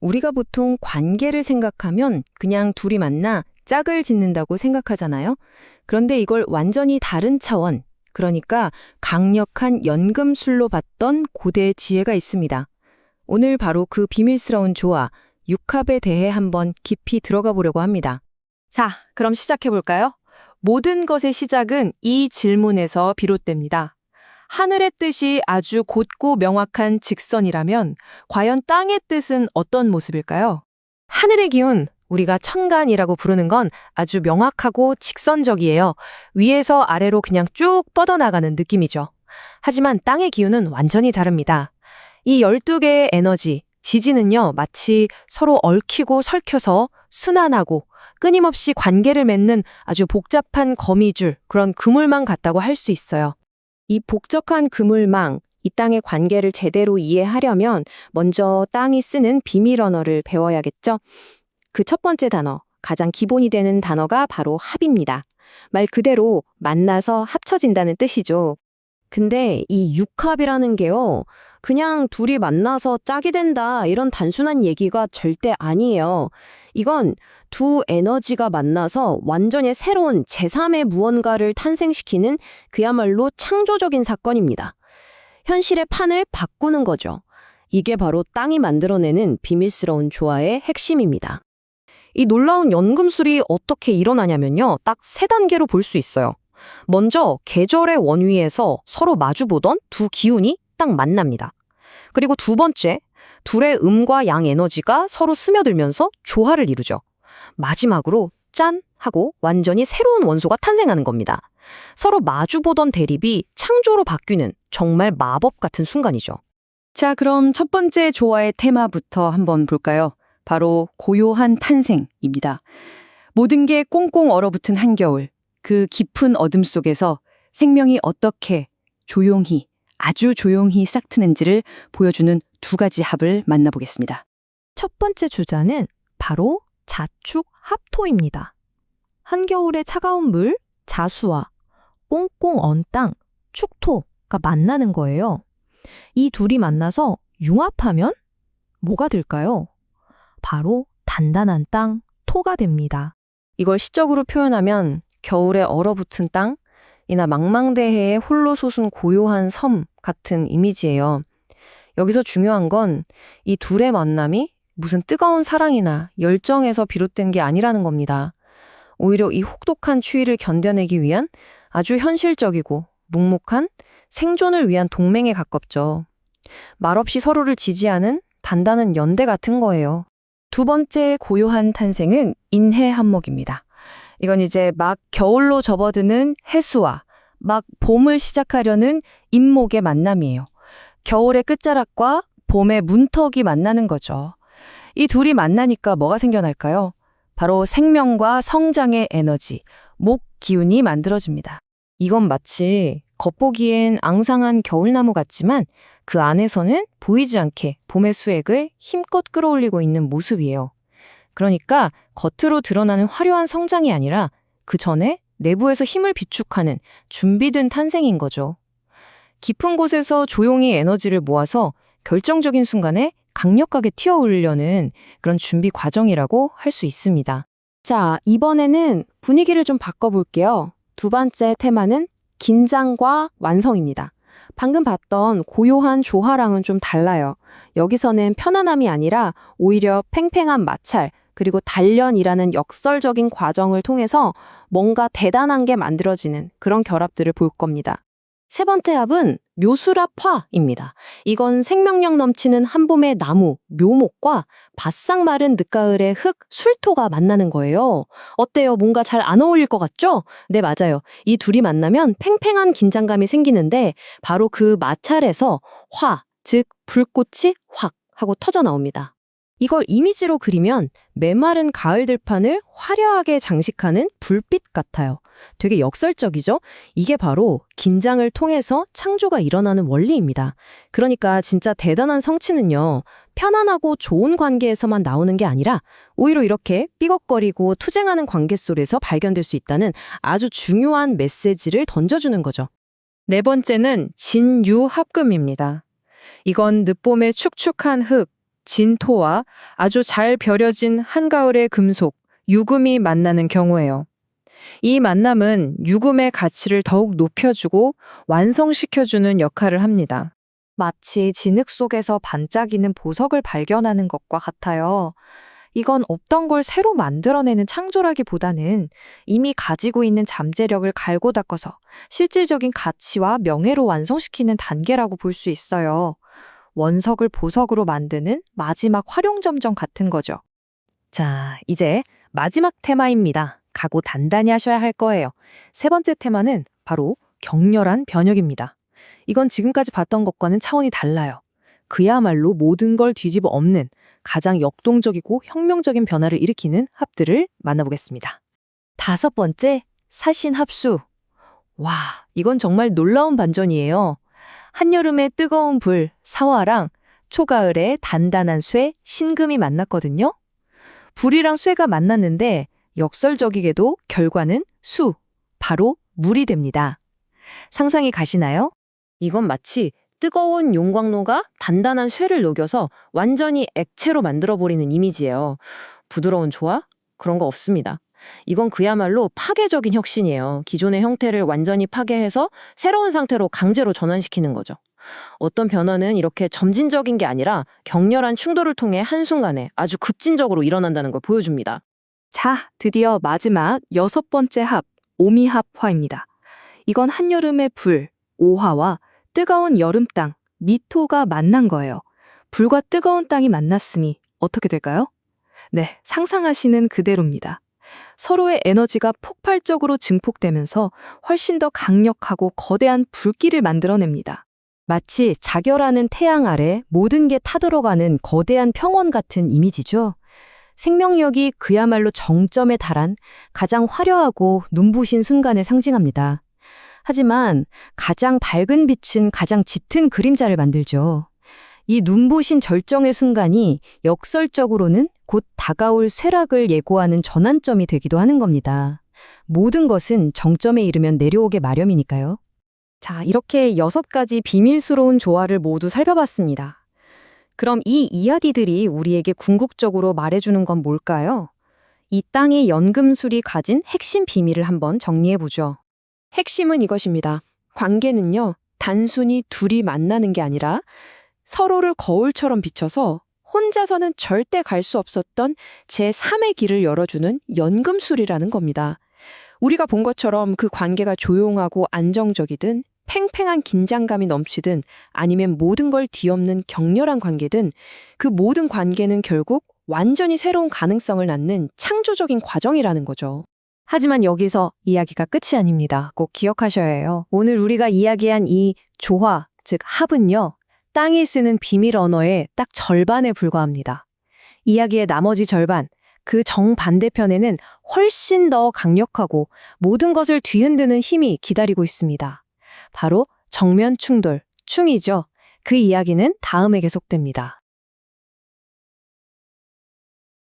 우리가 보통 관계를 생각하면 그냥 둘이 만나 짝을 짓는다고 생각하잖아요. 그런데 이걸 완전히 다른 차원, 그러니까 강력한 연금술로 봤던 고대 지혜가 있습니다. 오늘 바로 그 비밀스러운 조화, 육합에 대해 한번 깊이 들어가 보려고 합니다. 자, 그럼 시작해볼까요? 모든 것의 시작은 이 질문에서 비롯됩니다. 하늘의 뜻이 아주 곧고 명확한 직선이라면 과연 땅의 뜻은 어떤 모습일까요? 하늘의 기운, 우리가 천간이라고 부르는 건 아주 명확하고 직선적이에요. 위에서 아래로 그냥 쭉 뻗어나가는 느낌이죠. 하지만 땅의 기운은 완전히 다릅니다. 이 12개의 에너지, 지지는요, 마치 서로 얽히고 설켜서 순환하고 끊임없이 관계를 맺는 아주 복잡한 거미줄, 그런 그물망 같다고 할 수 있어요. 이 복잡한 그물망, 이 땅의 관계를 제대로 이해하려면 먼저 땅이 쓰는 비밀 언어를 배워야겠죠? 그 첫 번째 단어, 가장 기본이 되는 단어가 바로 합입니다. 말 그대로 만나서 합쳐진다는 뜻이죠. 근데 이 육합이라는 게요, 그냥 둘이 만나서 짝이 된다 이런 단순한 얘기가 절대 아니에요. 이건 두 에너지가 만나서 완전히 새로운 제3의 무언가를 탄생시키는 그야말로 창조적인 사건입니다. 현실의 판을 바꾸는 거죠. 이게 바로 땅이 만들어내는 비밀스러운 조화의 핵심입니다. 이 놀라운 연금술이 어떻게 일어나냐면요, 딱 세 단계로 볼 수 있어요. 먼저 계절의 원위에서 서로 마주보던 두 기운이 딱 만납니다. 그리고 두 번째, 둘의 음과 양 에너지가 서로 스며들면서 조화를 이루죠. 마지막으로 짠! 하고 완전히 새로운 원소가 탄생하는 겁니다. 서로 마주보던 대립이 창조로 바뀌는 정말 마법 같은 순간이죠. 자, 그럼 첫 번째 조화의 테마부터 한번 볼까요? 바로 고요한 탄생입니다. 모든 게 꽁꽁 얼어붙은 한겨울, 그 깊은 어둠 속에서 생명이 어떻게 조용히, 아주 조용히 싹트는지를 보여주는 두 가지 합을 만나보겠습니다. 첫 번째 주자는 바로 자축합토입니다. 한겨울의 차가운 물, 자수와 꽁꽁 언 땅, 축토가 만나는 거예요. 이 둘이 만나서 융합하면 뭐가 될까요? 바로 단단한 땅, 토가 됩니다. 이걸 시적으로 표현하면 겨울에 얼어붙은 땅이나 망망대해에 홀로 솟은 고요한 섬 같은 이미지예요. 여기서 중요한 건 이 둘의 만남이 무슨 뜨거운 사랑이나 열정에서 비롯된 게 아니라는 겁니다. 오히려 이 혹독한 추위를 견뎌내기 위한 아주 현실적이고 묵묵한 생존을 위한 동맹에 가깝죠. 말없이 서로를 지지하는 단단한 연대 같은 거예요. 두 번째 고요한 탄생은 인해한목입니다. 이건 이제 막 겨울로 접어드는 해수와 막 봄을 시작하려는 인목의 만남이에요. 겨울의 끝자락과 봄의 문턱이 만나는 거죠. 이 둘이 만나니까 뭐가 생겨날까요? 바로 생명과 성장의 에너지, 목 기운이 만들어집니다. 이건 마치 겉보기엔 앙상한 겨울나무 같지만 그 안에서는 보이지 않게 봄의 수액을 힘껏 끌어올리고 있는 모습이에요. 그러니까 겉으로 드러나는 화려한 성장이 아니라 그 전에 내부에서 힘을 비축하는 준비된 탄생인 거죠. 깊은 곳에서 조용히 에너지를 모아서 결정적인 순간에 강력하게 튀어오르려는 그런 준비 과정이라고 할 수 있습니다. 자, 이번에는 분위기를 좀 바꿔볼게요. 두 번째 테마는 긴장과 완성입니다. 방금 봤던 고요한 조화랑은 좀 달라요. 여기서는 편안함이 아니라 오히려 팽팽한 마찰, 그리고 단련이라는 역설적인 과정을 통해서 뭔가 대단한 게 만들어지는 그런 결합들을 볼 겁니다. 세 번째 합은 묘수랍화입니다. 이건 생명력 넘치는 한봄의 나무, 묘목과 바싹 마른 늦가을의 흙, 술토가 만나는 거예요. 어때요? 뭔가 잘 안 어울릴 것 같죠? 네, 맞아요. 이 둘이 만나면 팽팽한 긴장감이 생기는데 바로 그 마찰에서 화, 즉 불꽃이 확 하고 터져 나옵니다. 이걸 이미지로 그리면 메마른 가을 들판을 화려하게 장식하는 불빛 같아요. 되게 역설적이죠? 이게 바로 긴장을 통해서 창조가 일어나는 원리입니다. 그러니까 진짜 대단한 성취는요, 편안하고 좋은 관계에서만 나오는 게 아니라 오히려 이렇게 삐걱거리고 투쟁하는 관계 속에서 발견될 수 있다는 아주 중요한 메시지를 던져주는 거죠. 네 번째는 진유합금입니다. 이건 늦봄의 축축한 흙, 진토와 아주 잘 벼려진 한가을의 금속, 유금이 만나는 경우예요. 이 만남은 유금의 가치를 더욱 높여주고 완성시켜주는 역할을 합니다. 마치 진흙 속에서 반짝이는 보석을 발견하는 것과 같아요. 이건 없던 걸 새로 만들어내는 창조라기보다는 이미 가지고 있는 잠재력을 갈고 닦아서 실질적인 가치와 명예로 완성시키는 단계라고 볼 수 있어요. 원석을 보석으로 만드는 마지막 활용점정 같은 거죠. 자, 이제 마지막 테마입니다. 각오 단단히 하셔야 할 거예요. 세 번째 테마는 바로 격렬한 변혁입니다. 이건 지금까지 봤던 것과는 차원이 달라요. 그야말로 모든 걸 뒤집어 엎는 가장 역동적이고 혁명적인 변화를 일으키는 합들을 만나보겠습니다. 다섯 번째, 사신합수. 와, 이건 정말 놀라운 반전이에요. 한여름의 뜨거운 불, 사화랑 초가을의 단단한 쇠, 신금이 만났거든요. 불이랑 쇠가 만났는데 역설적이게도 결과는 수, 바로 물이 됩니다. 상상이 가시나요? 이건 마치 뜨거운 용광로가 단단한 쇠를 녹여서 완전히 액체로 만들어버리는 이미지예요. 부드러운 조화? 그런 거 없습니다. 이건 그야말로 파괴적인 혁신이에요. 기존의 형태를 완전히 파괴해서 새로운 상태로 강제로 전환시키는 거죠. 어떤 변화는 이렇게 점진적인 게 아니라 격렬한 충돌을 통해 한순간에 아주 급진적으로 일어난다는 걸 보여줍니다. 자, 드디어 마지막 여섯 번째 합, 오미합화입니다. 이건 한여름의 불, 오화와 뜨거운 여름 땅, 미토가 만난 거예요. 불과 뜨거운 땅이 만났으니 어떻게 될까요? 네, 상상하시는 그대로입니다. 서로의 에너지가 폭발적으로 증폭되면서 훨씬 더 강력하고 거대한 불길을 만들어냅니다. 마치 자결하는 태양 아래 모든 게 타들어가는 거대한 평원 같은 이미지죠. 생명력이 그야말로 정점에 달한 가장 화려하고 눈부신 순간을 상징합니다. 하지만 가장 밝은 빛은 가장 짙은 그림자를 만들죠. 이 눈부신 절정의 순간이 역설적으로는 곧 다가올 쇠락을 예고하는 전환점이 되기도 하는 겁니다. 모든 것은 정점에 이르면 내려오게 마련이니까요. 자, 이렇게 6가지 비밀스러운 조화를 모두 살펴봤습니다. 그럼 이 이야기들이 우리에게 궁극적으로 말해주는 건 뭘까요? 이 땅의 연금술이 가진 핵심 비밀을 한번 정리해보죠. 핵심은 이것입니다. 관계는요, 단순히 둘이 만나는 게 아니라 서로를 거울처럼 비춰서 혼자서는 절대 갈 수 없었던 제3의 길을 열어주는 연금술이라는 겁니다. 우리가 본 것처럼 그 관계가 조용하고 안정적이든 팽팽한 긴장감이 넘치든 아니면 모든 걸 뒤엎는 격렬한 관계든 그 모든 관계는 결국 완전히 새로운 가능성을 낳는 창조적인 과정이라는 거죠. 하지만 여기서 이야기가 끝이 아닙니다. 꼭 기억하셔야 해요. 오늘 우리가 이야기한 이 조화, 즉 합은요, 땅이 쓰는 비밀 언어의 딱 절반에 불과합니다. 이야기의 나머지 절반, 그 정반대편에는 훨씬 더 강력하고 모든 것을 뒤흔드는 힘이 기다리고 있습니다. 바로 정면 충돌, 충이죠. 그 이야기는 다음에 계속됩니다.